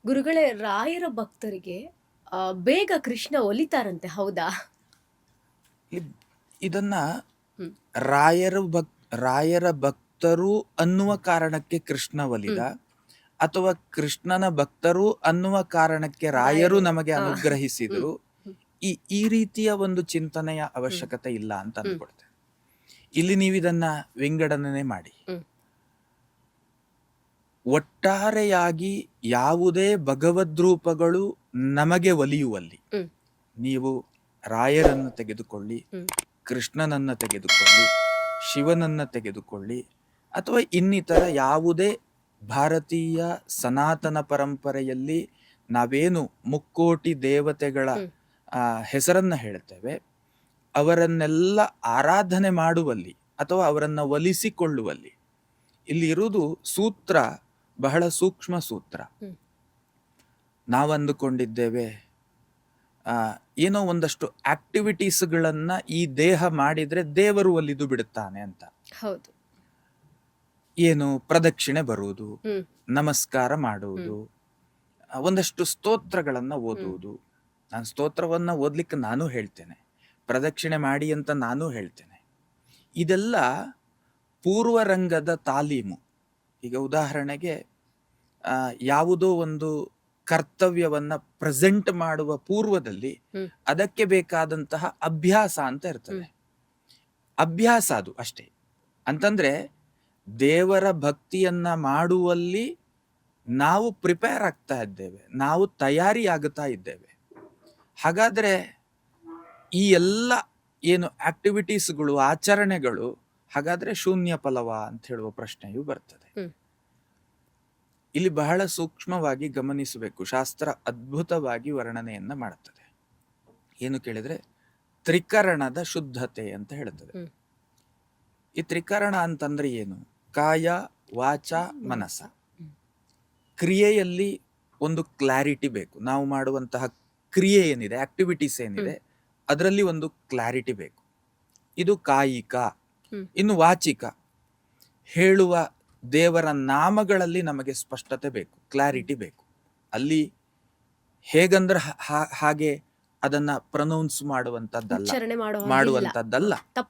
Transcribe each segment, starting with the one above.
ಗುರುಗಳೇ, ರಾಯರ ಭಕ್ತರಿಗೆ ಬೇಗ ಕೃಷ್ಣ ಒಲಿತಾರಂತೆ, ಹೌದಾ? ಇ- ಇದನ್ನ ಹ್ಮ್. ರಾಯರ ಭಕ್ತರು ಅನ್ನುವ ಕಾರಣಕ್ಕೆ ಕೃಷ್ಣ ಒಲಿದ, ಅಥವಾ ಕೃಷ್ಣನ ಭಕ್ತರು ಅನ್ನುವ ಕಾರಣಕ್ಕೆ ರಾಯರು ನಮಗೆ ಹ್ಮ್. ಅನುಗ್ರಹಿಸಿದ್ರು, ಹ್ಮ್. ಈ ರೀತಿಯ ಒಂದು ಚಿಂತನೆಯ ಅವಶ್ಯಕತೆ ಇಲ್ಲ ಅಂತ ಅಂದ್ಕೊಳ್ತೇನೆ. ಇಲ್ಲಿ ನೀವಿದನ್ನ ವಿಂಗಡಣೆ ಮಾಡಿ. ಹ್ಮ್. ಒಟ್ಟಾರೆಯಾಗಿ ಯಾವುದೇ ಭಗವದ್ರೂಪಗಳು ನಮಗೆ ಒಲಿಯುವಲ್ಲಿ, ಹ್ಮ್. ನೀವು ರಾಯರನ್ನು ತೆಗೆದುಕೊಳ್ಳಿ, ಕೃಷ್ಣನನ್ನ ತೆಗೆದುಕೊಳ್ಳಿ, ಶಿವನನ್ನ ತೆಗೆದುಕೊಳ್ಳಿ, ಅಥವಾ ಇನ್ನಿತರ ಯಾವುದೇ ಭಾರತೀಯ ಸನಾತನ ಪರಂಪರೆಯಲ್ಲಿ ನಾವೇನು ಮುಕ್ಕೋಟಿ ದೇವತೆಗಳ ಹೆಸರನ್ನ ಹೇಳ್ತೇವೆ, ಅವರನ್ನೆಲ್ಲ ಆರಾಧನೆ ಮಾಡುವಲ್ಲಿ ಅಥವಾ ಅವರನ್ನ ಒಲಿಸಿಕೊಳ್ಳುವಲ್ಲಿ ಇಲ್ಲಿ ಇರುವುದು ಸೂತ್ರ ಬಹಳ ಸೂಕ್ಷ್ಮ ಸೂತ್ರ. ನಾವು ಅಂದುಕೊಂಡಿದ್ದೇವೆ ಏನೋ ಒಂದಷ್ಟು ಆಕ್ಟಿವಿಟೀಸ್ಗಳನ್ನ ಈ ದೇಹ ಮಾಡಿದ್ರೆ ದೇವರು ಒಲಿದು ಬಿಡುತ್ತಾನೆ ಅಂತ. ಹೌದು. ಏನು ಪ್ರದಕ್ಷಿಣೆ ಬರುವುದು, ನಮಸ್ಕಾರ ಮಾಡುವುದು, ಒಂದಷ್ಟು ಸ್ತೋತ್ರಗಳನ್ನ ಓದುವುದು. ನಾನು ಸ್ತೋತ್ರವನ್ನ ಓದ್ಲಿಕ್ಕೆ ನಾನು ಹೇಳ್ತೇನೆ, ಪ್ರದಕ್ಷಿಣೆ ಮಾಡಿ ಅಂತ ನಾನು ಹೇಳ್ತೇನೆ. ಇದೆಲ್ಲ ಪೂರ್ವರಂಗದ ತಾಲೀಮು. ಈಗ ಉದಾಹರಣೆಗೆ ಯಾವುದೋ ಒಂದು ಕರ್ತವ್ಯವನ್ನ ಪ್ರೆಸೆಂಟ್ ಮಾಡುವ ಪೂರ್ವದಲ್ಲಿ ಅದಕ್ಕೆ ಬೇಕಾದಂತಹ ಅಭ್ಯಾಸ ಅಂತ ಇರ್ತದೆ. ಅಭ್ಯಾಸ ಅದು ಅಷ್ಟೇ. ಅಂತಂದ್ರೆ ದೇವರ ಭಕ್ತಿಯನ್ನ ಮಾಡುವಲ್ಲಿ ನಾವು ಪ್ರಿಪೇರ್ ಆಗ್ತಾ ಇದ್ದೇವೆ, ನಾವು ತಯಾರಿ ಆಗುತ್ತಾ ಇದ್ದೇವೆ. ಹಾಗಾದ್ರೆ ಈ ಎಲ್ಲ ಏನು ಆಕ್ಟಿವಿಟೀಸ್ಗಳು, ಆಚರಣೆಗಳು ಹಾಗಾದ್ರೆ ಶೂನ್ಯ ಫಲವ ಅಂತ ಹೇಳುವ ಪ್ರಶ್ನೆಯು ಬರ್ತದೆ. ಇಲ್ಲಿ ಬಹಳ ಸೂಕ್ಷ್ಮವಾಗಿ ಗಮನಿಸಬೇಕು. ಶಾಸ್ತ್ರ ಅದ್ಭುತವಾಗಿ ವರ್ಣನೆಯನ್ನ ಮಾಡುತ್ತದೆ. ಏನು ಕೇಳಿದ್ರೆ ತ್ರಿಕರಣದ ಶುದ್ಧತೆ ಅಂತ ಹೇಳುತ್ತದೆ. ಈ ತ್ರಿಕರಣ ಅಂತಂದ್ರೆ ಏನು? ಕಾಯ, ವಾಚ, ಮನಸ. ಕ್ರಿಯೆಯಲ್ಲಿ ಒಂದು ಕ್ಲಾರಿಟಿ ಬೇಕು. ನಾವು ಮಾಡುವಂತಹ ಕ್ರಿಯೆ ಏನಿದೆ, ಆಕ್ಟಿವಿಟೀಸ್ ಏನಿದೆ, ಅದರಲ್ಲಿ ಒಂದು ಕ್ಲಾರಿಟಿ ಬೇಕು. ಇದು ಕಾಯಿಕ. ಇನ್ನು ವಾಚಿಕ, ಹೇಳುವ ದೇವರ ನಾಮಗಳಲ್ಲಿ ನಮಗೆ ಸ್ಪಷ್ಟತೆ ಬೇಕು, ಕ್ಲಾರಿಟಿ ಬೇಕು. ಅಲ್ಲಿ ಹೇಗಂದ್ರೆ ಹಾಗೆ ಅದನ್ನ ಪ್ರೊನೌನ್ಸ್ ಮಾಡುವಂತದ್ದಲ್ಲ,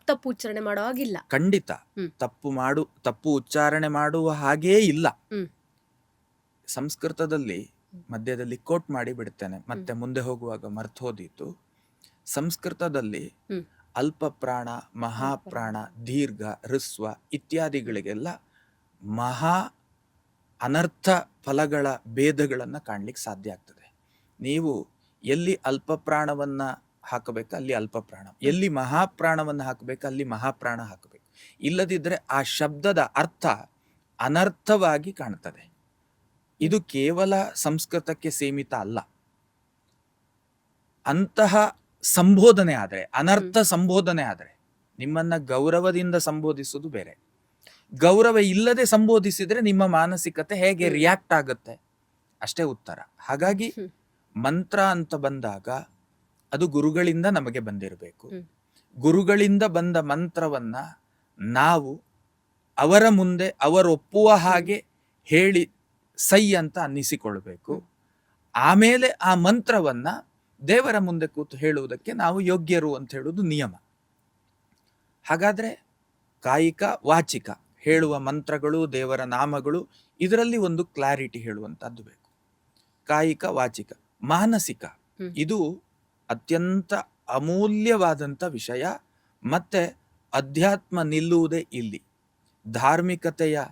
ತಪ್ಪು ಉಚ್ಚಾರಣೆ ಮಾಡುವಾಗಿಲ್ಲ. ಖಂಡಿತ ತಪ್ಪು ಉಚ್ಚಾರಣೆ ಮಾಡುವ ಹಾಗೇ ಇಲ್ಲ. ಸಂಸ್ಕೃತದಲ್ಲಿ ಮಧ್ಯದಲ್ಲಿ ಕೋಟ್ ಮಾಡಿ ಬಿಡ್ತೇನೆ, ಮತ್ತೆ ಮುಂದೆ ಹೋಗುವಾಗ ಮರ್ತು ಹೋದೀತು. ಸಂಸ್ಕೃತದಲ್ಲಿ ಅಲ್ಪ ಪ್ರಾಣ, ಮಹಾಪ್ರಾಣ, ದೀರ್ಘ, ಹೃಸ್ವ ಇತ್ಯಾದಿಗಳಿಗೆಲ್ಲ ಮಹಾ ಅನರ್ಥ ಫಲಗಳ ಭೇದಗಳನ್ನ ಕಾಣ್ಲಿಕ್ಕೆ ಸಾಧ್ಯ ಆಗ್ತದೆ. ನೀವು ಎಲ್ಲಿ ಅಲ್ಪ ಪ್ರಾಣವನ್ನ ಹಾಕಬೇಕು ಅಲ್ಲಿ ಅಲ್ಪ ಪ್ರಾಣ, ಎಲ್ಲಿ ಮಹಾಪ್ರಾಣವನ್ನ ಹಾಕಬೇಕು ಅಲ್ಲಿ ಮಹಾಪ್ರಾಣ ಹಾಕಬೇಕು. ಇಲ್ಲದಿದ್ರೆ ಆ ಶಬ್ದದ ಅರ್ಥ ಅನರ್ಥವಾಗಿ ಕಾಣ್ತದೆ. ಇದು ಕೇವಲ ಸಂಸ್ಕೃತಕ್ಕೆ ಸೀಮಿತ ಅಲ್ಲ. ಅಂತಹ ಸಂಬೋಧನೆ ಆದ್ರೆ, ಅನರ್ಥ ಸಂಬೋಧನೆ ಆದ್ರೆ, ನಿಮ್ಮನ್ನ ಗೌರವದಿಂದ ಸಂಬೋಧಿಸುವುದು ಬೇರೆ, ಗೌರವ ಇಲ್ಲದೆ ಸಂಬೋಧಿಸಿದ್ರೆ ನಿಮ್ಮ ಮಾನಸಿಕತೆ ಹೇಗೆ ರಿಯಾಕ್ಟ್ ಆಗುತ್ತೆ ಅಷ್ಟೇ ಉತ್ತರ. ಹಾಗಾಗಿ ಮಂತ್ರ ಅಂತ ಬಂದಾಗ ಅದು ಗುರುಗಳಿಂದ ನಮಗೆ ಬಂದಿರಬೇಕು. ಗುರುಗಳಿಂದ ಬಂದ ಮಂತ್ರವನ್ನ ನಾವು ಅವರ ಮುಂದೆ ಅವರೊಪ್ಪುವ ಹಾಗೆ ಹೇಳಿ ಸೈ ಅಂತ ಅನ್ನಿಸಿಕೊಳ್ಬೇಕು. ಆಮೇಲೆ ಆ ಮಂತ್ರವನ್ನ ದೇವರ ಮುಂದೆ ಕೂತು ಹೇಳುವುದಕ್ಕೆ ನಾವು ಯೋಗ್ಯರು ಅಂತ ಹೇಳುವುದು ನಿಯಮ. ಹಾಗಾದ್ರೆ ಕಾಯಿಕ, ವಾಚಿಕ ಹೇಳುವ ಮಂತ್ರಗಳು, ದೇವರ ನಾಮಗಳು, ಇದರಲ್ಲಿ ಒಂದು ಕ್ಲಾರಿಟಿ ಹೇಳುವಂತದ್ದು ಬೇಕು. ಕಾಯಿಕ, ವಾಚಿಕ. ಮಾನಸಿಕ, ಇದು ಅತ್ಯಂತ ಅಮೂಲ್ಯವಾದಂಥ ವಿಷಯ. ಮತ್ತೆ ಅಧ್ಯಾತ್ಮ ನಿಲ್ಲುವುದೇ ಇಲ್ಲಿ. ಧಾರ್ಮಿಕತೆಯ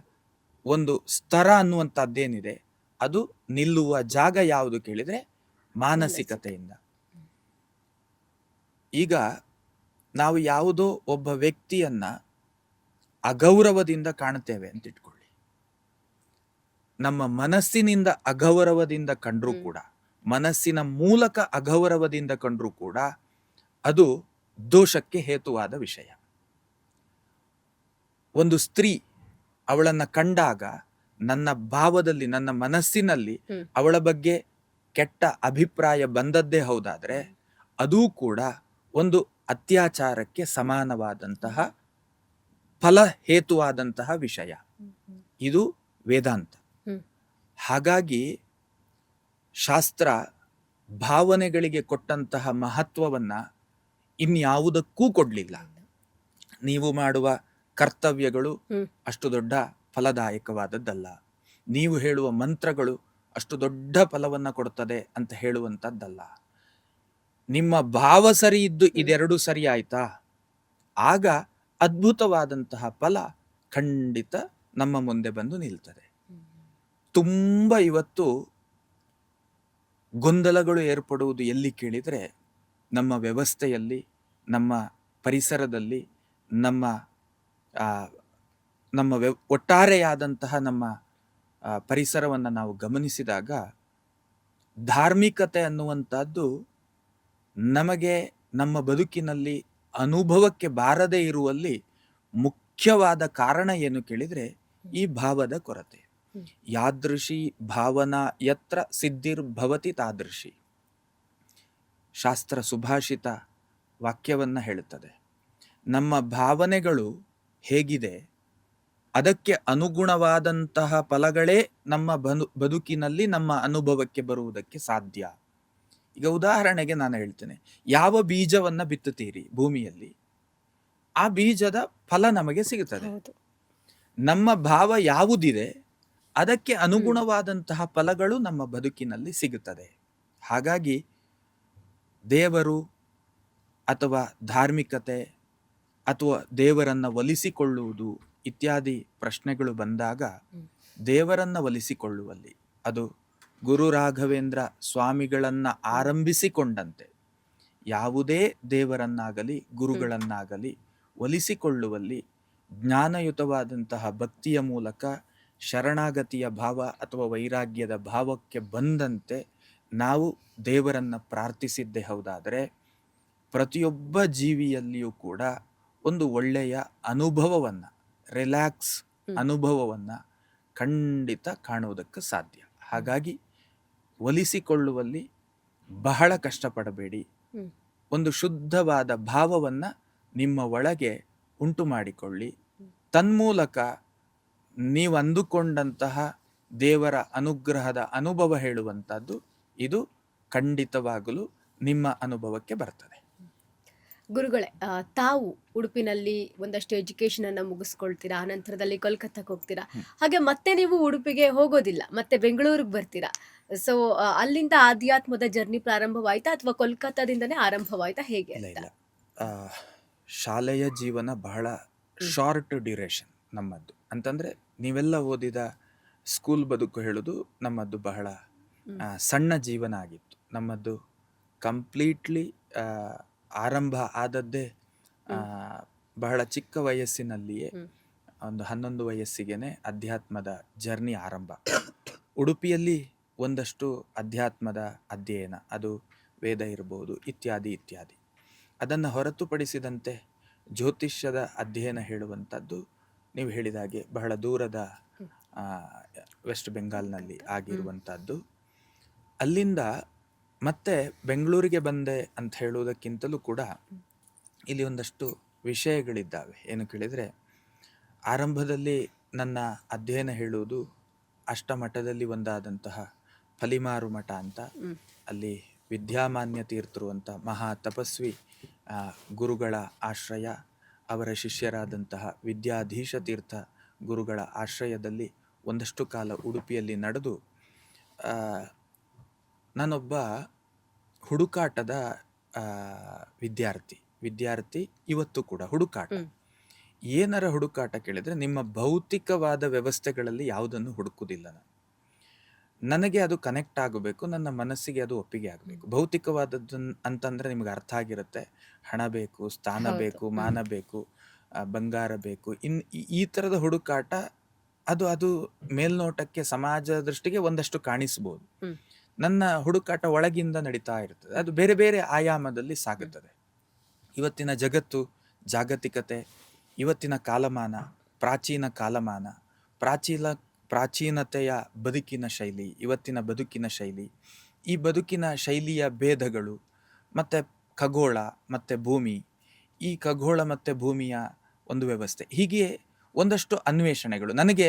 ಒಂದು ಸ್ತರ ಅನ್ನುವಂಥದ್ದೇನಿದೆ ಅದು ನಿಲ್ಲುವ ಜಾಗ ಯಾವುದು ಕೇಳಿದ್ರೆ ಮಾನಸಿಕತೆಯಿಂದ. ಈಗ ನಾವು ಯಾವುದೋ ಒಬ್ಬ ವ್ಯಕ್ತಿಯನ್ನ ಅಗೌರವದಿಂದ ಕಾಣುತ್ತೇವೆ ಅಂತ ಇಟ್ಕೊಳ್ಳಿ. ನಮ್ಮ ಮನಸ್ಸಿನಿಂದ ಅಗೌರವದಿಂದ ಕಂಡ್ರೂ ಕೂಡ, ಮನಸ್ಸಿನ ಮೂಲಕ ಅಗೌರವದಿಂದ ಕಂಡ್ರೂ ಕೂಡ ಅದು ದೋಷಕ್ಕೆ ಹೇತುವಾದ ವಿಷಯ. ಒಂದು ಸ್ತ್ರೀ ಅವಳನ್ನ ಕಂಡಾಗ ನನ್ನ ಭಾವದಲ್ಲಿ, ನನ್ನ ಮನಸ್ಸಿನಲ್ಲಿ ಅವಳ ಬಗ್ಗೆ ಕೆಟ್ಟ ಅಭಿಪ್ರಾಯ ಬಂದದ್ದೇ ಹೌದಾದ್ರೆ ಅದೂ ಕೂಡ ಒಂದು ಅತ್ಯಾಚಾರಕ್ಕೆ ಸಮಾನವಾದಂತಹ ಫಲ ಹೇತುವಾದಂತಹ ವಿಷಯ. ಇದು ವೇದಾಂತ. ಹಾಗಾಗಿ ಶಾಸ್ತ್ರ ಭಾವನೆಗಳಿಗೆ ಕೊಟ್ಟಂತಹ ಮಹತ್ವವನ್ನ ಇನ್ಯಾವುದಕ್ಕೂ ಕೊಡಲಿಲ್ಲ. ನೀವು ಮಾಡುವ ಕರ್ತವ್ಯಗಳು ಅಷ್ಟು ದೊಡ್ಡ ಫಲದಾಯಕವಾದದ್ದಲ್ಲ, ನೀವು ಹೇಳುವ ಮಂತ್ರಗಳು ಅಷ್ಟು ದೊಡ್ಡ ಫಲವನ್ನ ಕೊಡುತ್ತದೆ ಅಂತ ಹೇಳುವಂಥದ್ದಲ್ಲ. ನಿಮ್ಮ ಭಾವ ಸರಿ ಇದ್ದು ಇದೆರಡು ಸರಿ ಆಯ್ತಾ, ಆಗ ಅದ್ಭುತವಾದಂತಹ ಫಲ ಖಂಡಿತ ನಮ್ಮ ಮುಂದೆ ಬಂದು ನಿಲ್ತದೆ. ತುಂಬ ಇವತ್ತು ಗೊಂದಲಗಳು ಏರ್ಪಡುವುದು ಎಲ್ಲಿ ಕೇಳಿದರೆ, ನಮ್ಮ ವ್ಯವಸ್ಥೆಯಲ್ಲಿ, ನಮ್ಮ ಪರಿಸರದಲ್ಲಿ, ನಮ್ಮ ಒಟ್ಟಾರೆಯಾದಂತಹ ನಮ್ಮ ಪರಿಸರವನ್ನು ನಾವು ಗಮನಿಸಿದಾಗ ಧಾರ್ಮಿಕತೆ ಅನ್ನುವಂಥದ್ದು ನಮಗೆ ನಮ್ಮ ಬದುಕಿನಲ್ಲಿ ಅನುಭವಕ್ಕೆ ಬಾರದೇ ಇರುವಲ್ಲಿ ಮುಖ್ಯವಾದ ಕಾರಣ ಏನು ಕೇಳಿದರೆ ಈ ಭಾವದ ಕೊರತೆ. ಯಾದೃಶಿ ಭಾವನಾ ಯತ್ರ ಸಿದ್ಧಿರ್ಭವತಿ ತಾದೃಶಿ. ಶಾಸ್ತ್ರ ಸುಭಾಷಿತ ವಾಕ್ಯವನ್ನ ಹೇಳುತ್ತದೆ. ನಮ್ಮ ಭಾವನೆಗಳು ಹೇಗಿದೆ ಅದಕ್ಕೆ ಅನುಗುಣವಾದಂತಹ ಫಲಗಳೇ ನಮ್ಮ ಬದುಕಿನಲ್ಲಿ ನಮ್ಮ ಅನುಭವಕ್ಕೆ ಬರುವುದಕ್ಕೆ ಸಾಧ್ಯ. ಈಗ ಉದಾಹರಣೆಗೆ ನಾನು ಹೇಳ್ತೇನೆ, ಯಾವ ಬೀಜವನ್ನ ಬಿತ್ತುತ್ತೀರಿ ಭೂಮಿಯಲ್ಲಿ, ಆ ಬೀಜದ ಫಲ ನಮಗೆ ಸಿಗುತ್ತದೆ. ನಮ್ಮ ಭಾವ ಯಾವುದಿದೆ ಅದಕ್ಕೆ ಅನುಗುಣವಾದಂತಹ ಫಲಗಳು ನಮ್ಮ ಬದುಕಿನಲ್ಲಿ ಸಿಗುತ್ತದೆ. ಹಾಗಾಗಿ ದೇವರು ಅಥವಾ ಧಾರ್ಮಿಕತೆ ಅಥವಾ ದೇವರನ್ನ ಒಲಿಸಿಕೊಳ್ಳುವುದು ಇತ್ಯಾದಿ ಪ್ರಶ್ನೆಗಳು ಬಂದಾಗ, ದೇವರನ್ನ ಒಲಿಸಿಕೊಳ್ಳುವಲ್ಲಿ ಅದು ಗುರು ರಾಘವೇಂದ್ರ ಸ್ವಾಮಿಗಳನ್ನ ಆರಂಭಿಸಿಕೊಂಡಂತೆ ಯಾವುದೇ ದೇವರನ್ನಾಗಲಿ ಗುರುಗಳನ್ನಾಗಲಿ ಒಲಿಸಿಕೊಳ್ಳುವಲ್ಲಿ ಜ್ಞಾನಯುತವಾದಂತಹ ಭಕ್ತಿಯ ಮೂಲಕ ಶರಣಾಗತಿಯ ಭಾವ ಅಥವಾ ವೈರಾಗ್ಯದ ಭಾವಕ್ಕೆ ಬಂದಂತೆ ನಾವು ದೇವರನ್ನ ಪ್ರಾರ್ಥಿಸಿದ್ದೇ ಹೌದಾದರೆ, ಪ್ರತಿಯೊಬ್ಬ ಜೀವಿಯಲ್ಲಿಯೂ ಕೂಡ ಒಂದು ಒಳ್ಳೆಯ ಅನುಭವವನ್ನ, ರಿಲ್ಯಾಕ್ಸ್ ಅನುಭವವನ್ನ ಖಂಡಿತ ಕಾಣುವುದಕ್ಕೆ ಸಾಧ್ಯ. ಹಾಗಾಗಿ ಒಲಿಸಿಕೊಳ್ಳುವಲ್ಲಿ ಬಹಳ ಕಷ್ಟಪಡಬೇಡಿ. ಒಂದು ಶುದ್ಧವಾದ ಭಾವವನ್ನ ನಿಮ್ಮ ಒಳಗೆ ಉಂಟು ಮಾಡಿಕೊಳ್ಳಿ. ತನ್ಮೂಲಕ ನೀವು ಅಂದುಕೊಂಡಂತಹ ದೇವರ ಅನುಗ್ರಹದ ಅನುಭವ ಹೇಳುವಂಥದ್ದು ಇದು ಖಂಡಿತವಾಗಲು ನಿಮ್ಮ ಅನುಭವಕ್ಕೆ ಬರ್ತದೆ. ಗುರುಗಳೇ, ತಾವು ಉಡುಪಿನಲ್ಲಿ ಒಂದಷ್ಟು ಎಜುಕೇಶನ್ ಅನ್ನ ಮುಗಿಸ್ಕೊಳ್ತೀರಾ, ಅನಂತರದಲ್ಲಿ ಕೋಲ್ಕತ್ತಾಕ್ಕೆ ಹೋಗ್ತೀರಾ, ಹಾಗೆ ಮತ್ತೆ ನೀವು ಉಡುಪಿಗೆ ಹೋಗೋದಿಲ್ಲ, ಮತ್ತೆ ಬೆಂಗಳೂರಿಗೆ ಬರ್ತೀರಾ. ಸೊ ಅಲ್ಲಿಂದ ಆಧ್ಯಾತ್ಮದ ಜರ್ನಿ ಪ್ರಾರಂಭವಾಯ್ತಾ ಅಥವಾ ಕೋಲ್ಕತ್ತಾದಿಂದನೇ ಆರಂಭವಾಯ್ತಾ, ಹೇಗೆ? ಇಲ್ಲ, ಶಾಲೆಯ ಜೀವನ ಬಹಳ ಶಾರ್ಟ್ ಡ್ಯೂರೇಷನ್ ನಮ್ಮದ್ದು. ಅಂತಂದ್ರೆ ನೀವೆಲ್ಲ ಓದಿದ ಸ್ಕೂಲ್ ಬದುಕು ಹೇಳುದು ನಮ್ಮದು ಬಹಳ ಸಣ್ಣ ಜೀವನ ಆಗಿತ್ತು. ನಮ್ಮದು ಕಂಪ್ಲೀಟ್ಲಿ ಆರಂಭ ಆದದ್ದೇ ಬಹಳ ಚಿಕ್ಕ ವಯಸ್ಸಿನಲ್ಲಿಯೇ, ಒಂದು 11 ವಯಸ್ಸಿಗೆನೆ ಅಧ್ಯಾತ್ಮದ ಜರ್ನಿ ಆರಂಭ. ಉಡುಪಿಯಲ್ಲಿ ಒಂದಷ್ಟು ಅಧ್ಯಾತ್ಮದ ಅಧ್ಯಯನ, ಅದು ವೇದ ಇರಬಹುದು ಇತ್ಯಾದಿ ಇತ್ಯಾದಿ. ಅದನ್ನು ಹೊರತುಪಡಿಸಿದಂತೆ ಜ್ಯೋತಿಷ್ಯದ ಅಧ್ಯಯನ ಹೇಳುವಂಥದ್ದು ನೀವು ಹೇಳಿದ ಹಾಗೆ ಬಹಳ ದೂರದ ವೆಸ್ಟ್ ಬೆಂಗಾಲ್ನಲ್ಲಿ ಆಗಿರುವಂಥದ್ದು. ಅಲ್ಲಿಂದ ಮತ್ತೆ ಬೆಂಗಳೂರಿಗೆ ಬಂದೆ ಅಂತ ಹೇಳುವುದಕ್ಕಿಂತಲೂ ಕೂಡ ಇಲ್ಲಿ ಒಂದಷ್ಟು ವಿಷಯಗಳಿದ್ದಾವೆ. ಏನು ಕೇಳಿದರೆ, ಆರಂಭದಲ್ಲಿ ನನ್ನ ಅಧ್ಯಯನ ಹೇಳುವುದು ಅಷ್ಟಮಠದಲ್ಲಿ ಒಂದಾದಂತಹ ಫಲಿಮಾರು ಮಠ ಅಂತ, ಅಲ್ಲಿ ವಿದ್ಯಾಮಾನ್ಯ ತೀರ್ಥರು ಅಂತ ಮಹಾ ತಪಸ್ವಿ ಗುರುಗಳ ಆಶ್ರಯ, ಅವರ ಶಿಷ್ಯರಾದಂತಹ ವಿದ್ಯಾಧೀಶ ತೀರ್ಥ ಗುರುಗಳ ಆಶ್ರಯದಲ್ಲಿ ಒಂದಷ್ಟು ಕಾಲ ಉಡುಪಿಯಲ್ಲಿ ನಡೆದು, ನಾನೊಬ್ಬ ಹುಡುಕಾಟದ ವಿದ್ಯಾರ್ಥಿ ಇವತ್ತು ಕೂಡ ಹುಡುಕಾಟ. ಏನರ ಹುಡುಕಾಟ ಕೇಳಿದ್ರೆ ನಿಮ್ಮ ಭೌತಿಕವಾದ ವ್ಯವಸ್ಥೆಗಳಲ್ಲಿ ಯಾವುದನ್ನು ಹುಡುಕುವುದಿಲ್ಲ. ನನಗೆ ಅದು ಕನೆಕ್ಟ್ ಆಗಬೇಕು, ನನ್ನ ಮನಸ್ಸಿಗೆ ಅದು ಒಪ್ಪಿಗೆ ಆಗಬೇಕು. ಭೌತಿಕವಾದದ್ದು ಅಂತಂದ್ರೆ ನಿಮ್ಗೆ ಅರ್ಥ ಆಗಿರುತ್ತೆ, ಹಣ ಬೇಕು, ಸ್ಥಾನ ಬೇಕು, ಮಾನ ಬೇಕು, ಬಂಗಾರ ಬೇಕು. ಈ ತರದ ಹುಡುಕಾಟ ಅದು ಮೇಲ್ನೋಟಕ್ಕೆ ಸಮಾಜ ದೃಷ್ಟಿಗೆ ಒಂದಷ್ಟು ಕಾಣಿಸ್ಬೋದು. ನನ್ನ ಹುಡುಕಾಟ ಒಳಗಿಂದ ನಡೀತಾ ಇರ್ತದೆ, ಅದು ಬೇರೆ ಬೇರೆ ಆಯಾಮದಲ್ಲಿ ಸಾಗುತ್ತದೆ. ಇವತ್ತಿನ ಜಗತ್ತು, ಜಾಗತಿಕತೆ, ಇವತ್ತಿನ ಕಾಲಮಾನ, ಪ್ರಾಚೀನ ಕಾಲಮಾನ, ಪ್ರಾಚೀನತೆಯ ಬದುಕಿನ ಶೈಲಿ, ಇವತ್ತಿನ ಬದುಕಿನ ಶೈಲಿ, ಈ ಬದುಕಿನ ಶೈಲಿಯ ಭೇದಗಳು, ಮತ್ತು ಖಗೋಳ ಮತ್ತು ಭೂಮಿ, ಈ ಖಗೋಳ ಮತ್ತು ಭೂಮಿಯ ಒಂದು ವ್ಯವಸ್ಥೆ, ಹೀಗೆ ಒಂದಷ್ಟು ಅನ್ವೇಷಣೆಗಳು. ನನಗೆ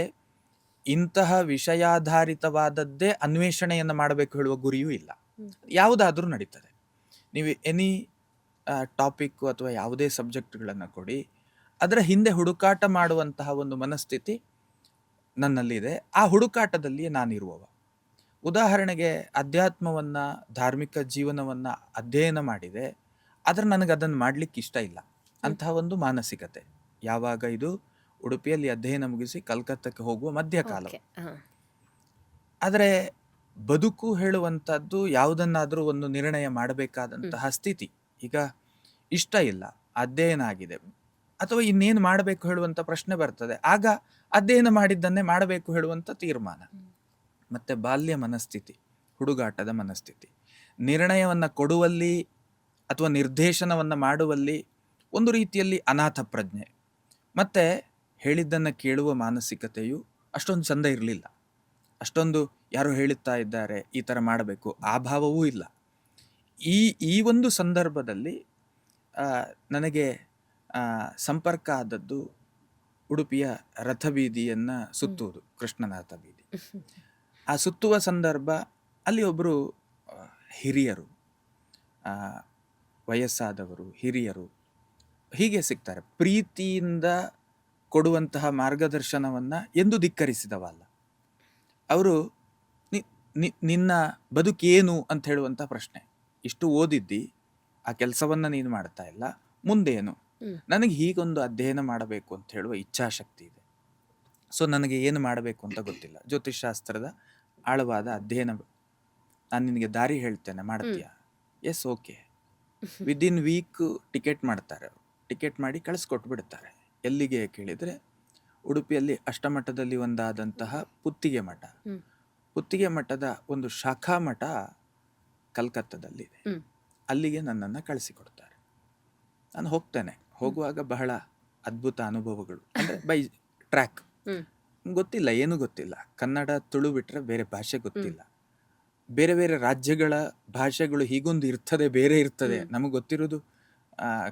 ಇಂತಹ ವಿಷಯಾಧಾರಿತವಾದದ್ದೇ ಅನ್ವೇಷಣೆಯನ್ನು ಮಾಡಬೇಕು ಹೇಳುವ ಗುರಿಯೂ ಇಲ್ಲ. ಹ್ಮ್. ಯಾವುದಾದ್ರೂ ನಡೀತದೆ. ನೀವು ಎನಿ ಟಾಪಿಕ್ ಅಥವಾ ಯಾವುದೇ ಸಬ್ಜೆಕ್ಟ್ಗಳನ್ನು ಕೊಡಿ, ಅದರ ಹಿಂದೆ ಹುಡುಕಾಟ ಮಾಡುವಂತಹ ಒಂದು ಮನಸ್ಥಿತಿ ನನ್ನಲ್ಲಿದೆ. ಆ ಹುಡುಕಾಟದಲ್ಲಿ ನಾನಿರುವವ. ಉದಾಹರಣೆಗೆ ಅಧ್ಯಾತ್ಮವನ್ನು, ಧಾರ್ಮಿಕ ಜೀವನವನ್ನು ಅಧ್ಯಯನ ಮಾಡಿದೆ, ಆದರೆ ನನಗೆ ಅದನ್ನು ಮಾಡಲಿಕ್ಕೆ ಇಷ್ಟ ಇಲ್ಲ ಅಂತಹ ಒಂದು ಮಾನಸಿಕತೆ. ಯಾವಾಗ ಇದು ಉಡುಪಿಯಲ್ಲಿ ಅಧ್ಯಯನ ಮುಗಿಸಿ ಕಲ್ಕತ್ತಕ್ಕೆ ಹೋಗುವ ಮಧ್ಯಕಾಲ. ಓಕೆ. ಹಾ. ಆದರೆ ಬದುಕು ಹೇಳುವಂಥದ್ದು ಯಾವುದನ್ನಾದರೂ ಒಂದು ನಿರ್ಣಯ ಮಾಡಬೇಕಾದಂತಹ ಸ್ಥಿತಿ. ಈಗ ಇಷ್ಟ ಇಲ್ಲ, ಅಧ್ಯಯನ ಆಗಿದೆ, ಅಥವಾ ಇನ್ನೇನು ಮಾಡಬೇಕು ಹೇಳುವಂಥ ಪ್ರಶ್ನೆ ಬರ್ತದೆ. ಆಗ ಅಧ್ಯಯನ ಮಾಡಿದ್ದನ್ನೇ ಮಾಡಬೇಕು ಹೇಳುವಂಥ ತೀರ್ಮಾನ. ಮತ್ತು ಬಾಲ್ಯ ಮನಸ್ಥಿತಿ, ಹುಡುಗಾಟದ ಮನಸ್ಥಿತಿ, ನಿರ್ಣಯವನ್ನು ಕೊಡುವಲ್ಲಿ ಅಥವಾ ನಿರ್ದೇಶನವನ್ನು ಮಾಡುವಲ್ಲಿ ಒಂದು ರೀತಿಯಲ್ಲಿ ಅನಾಥ ಪ್ರಜ್ಞೆ, ಮತ್ತು ಹೇಳಿದ್ದನ್ನು ಕೇಳುವ ಮಾನಸಿಕತೆಯು ಅಷ್ಟೊಂದು ಚಂದ ಇರಲಿಲ್ಲ. ಅಷ್ಟೊಂದು ಯಾರೋ ಹೇಳುತ್ತಾ ಇದ್ದಾರೆ ಈ ಥರ ಮಾಡಬೇಕು ಆ ಭಾವವೂ ಇಲ್ಲ. ಈ ಒಂದು ಸಂದರ್ಭದಲ್ಲಿ ನನಗೆ ಸಂಪರ್ಕ ಆದದ್ದು ಉಡುಪಿಯ ರಥಬೀದಿಯನ್ನು ಸುತ್ತುವುದು, ಕೃಷ್ಣನಾಥ ಬೀದಿ. ಆ ಸುತ್ತುವ ಸಂದರ್ಭ ಅಲ್ಲಿ ಒಬ್ಬರು ಹಿರಿಯರು, ವಯಸ್ಸಾದವರು, ಹಿರಿಯರು ಹೀಗೆ ಸಿಗ್ತಾರೆ. ಪ್ರೀತಿಯಿಂದ ಕೊಡುವಂತಹ ಮಾರ್ಗದರ್ಶನವನ್ನು ಎಂದು ಧಿಕ್ಕರಿಸಿದವಲ್ಲ. ಅವರು ನಿನ್ನ ಬದುಕೇನು ಅಂತ ಹೇಳುವಂಥ ಪ್ರಶ್ನೆ. ಇಷ್ಟು ಓದಿದ್ದಿ, ಆ ಕೆಲಸವನ್ನು ನೀನು ಮಾಡ್ತಾ ಇಲ್ಲ, ಮುಂದೇನು? ನನಗೆ ಹೀಗೊಂದು ಅಧ್ಯಯನ ಮಾಡಬೇಕು ಅಂತ ಹೇಳುವ ಇಚ್ಛಾಶಕ್ತಿ ಇದೆ. ಸೊ ನನಗೆ ಏನು ಮಾಡಬೇಕು ಅಂತ ಗೊತ್ತಿಲ್ಲ. ಜ್ಯೋತಿಷ್ಶಾಸ್ತ್ರದ ಆಳವಾದ ಅಧ್ಯಯನ, ನಾನು ನಿನಗೆ ದಾರಿ ಹೇಳ್ತೇನೆ, ಮಾಡ್ತೀಯಾ? Yes, okay. Within week ticket ಮಾಡ್ತಾರೆ. ಅವರು ಟಿಕೆಟ್ ಮಾಡಿ ಕಳಿಸ್ಕೊಟ್ಬಿಡ್ತಾರೆ. ಎಲ್ಲಿಗೆ ಕೇಳಿದರೆ ಉಡುಪಿಯಲ್ಲಿ ಅಷ್ಟಮಠದಲ್ಲಿ ಒಂದಾದಂತಹ ಪುತ್ತಿಗೆ ಮಠ. ಪುತ್ತಿಗೆ ಮಠದ ಒಂದು ಶಾಖಾ ಮಠ ಕಲ್ಕತ್ತದಲ್ಲಿದೆ. ಅಲ್ಲಿಗೆ ನನ್ನನ್ನು ಕಳಿಸಿಕೊಡ್ತಾರೆ. ನಾನು ಹೋಗ್ತೇನೆ. ಹೋಗುವಾಗ ಬಹಳ ಅದ್ಭುತ ಅನುಭವಗಳು. ಅಂದರೆ ಬೈ ಟ್ರ್ಯಾಕ್, ಗೊತ್ತಿಲ್ಲ, ಏನೂ ಗೊತ್ತಿಲ್ಲ. ಕನ್ನಡ, ತುಳು ಬಿಟ್ಟರೆ ಬೇರೆ ಭಾಷೆ ಗೊತ್ತಿಲ್ಲ. ಬೇರೆ ಬೇರೆ ರಾಜ್ಯಗಳ ಭಾಷೆಗಳು ಹೀಗೊಂದು ಇರ್ತದೆ, ಬೇರೆ ಇರ್ತದೆ. ನಮಗೆ ಗೊತ್ತಿರೋದು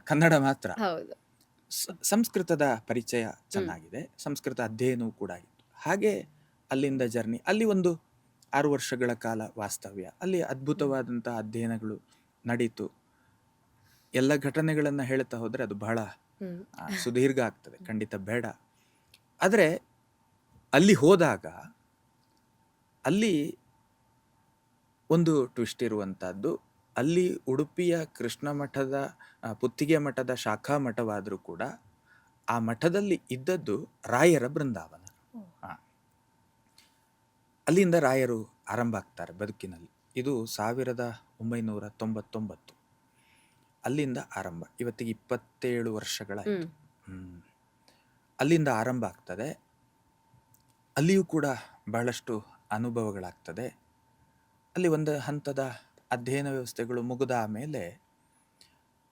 ಕನ್ನಡ ಮಾತ್ರ. ಸಂಸ್ಕೃತದ ಪರಿಚಯ ಚೆನ್ನಾಗಿದೆ, ಸಂಸ್ಕೃತ ಅಧ್ಯಯನವೂ ಕೂಡ ಆಗಿತ್ತು. ಹಾಗೆ ಅಲ್ಲಿಂದ ಜರ್ನಿ. ಅಲ್ಲಿ ಒಂದು 6 ವರ್ಷಗಳ ಕಾಲ ವಾಸ್ತವ್ಯ. ಅಲ್ಲಿ ಅದ್ಭುತವಾದಂಥ ಅಧ್ಯಯನಗಳು ನಡೀತು. ಎಲ್ಲ ಘಟನೆಗಳನ್ನು ಹೇಳ್ತಾ ಹೋದರೆ ಅದು ಬಹಳ ಸುದೀರ್ಘ ಆಗ್ತದೆ, ಖಂಡಿತ ಬೇಡ. ಆದರೆ ಅಲ್ಲಿ ಹೋದಾಗ ಅಲ್ಲಿ ಒಂದು ಟ್ವಿಸ್ಟ್ ಇರುವಂಥದ್ದು. ಅಲ್ಲಿ ಉಡುಪಿಯ ಕೃಷ್ಣ ಮಠದ, ಪುತ್ತಿಗೆ ಮಠದ ಶಾಖಾ ಮಠವಾದರೂ ಕೂಡ ಆ ಮಠದಲ್ಲಿ ಇದ್ದದ್ದು ರಾಯರ ಬೃಂದಾವನ. ಅಲ್ಲಿಂದ ರಾಯರು ಆರಂಭ ಆಗ್ತಾರೆ ಬದುಕಿನಲ್ಲಿ. ಇದು 1999. ಅಲ್ಲಿಂದ ಆರಂಭ. ಇವತ್ತಿಗೆ 27 ವರ್ಷಗಳಾಯಿತು. ಅಲ್ಲಿಂದ ಆರಂಭ ಆಗ್ತದೆ. ಅಲ್ಲಿಯೂ ಕೂಡ ಬಹಳಷ್ಟು ಅನುಭವಗಳಾಗ್ತದೆ. ಅಲ್ಲಿ ಒಂದು ಹಂತದ ಅಧ್ಯಯನ ವ್ಯವಸ್ಥೆಗಳು ಮುಗಿದ ಆಮೇಲೆ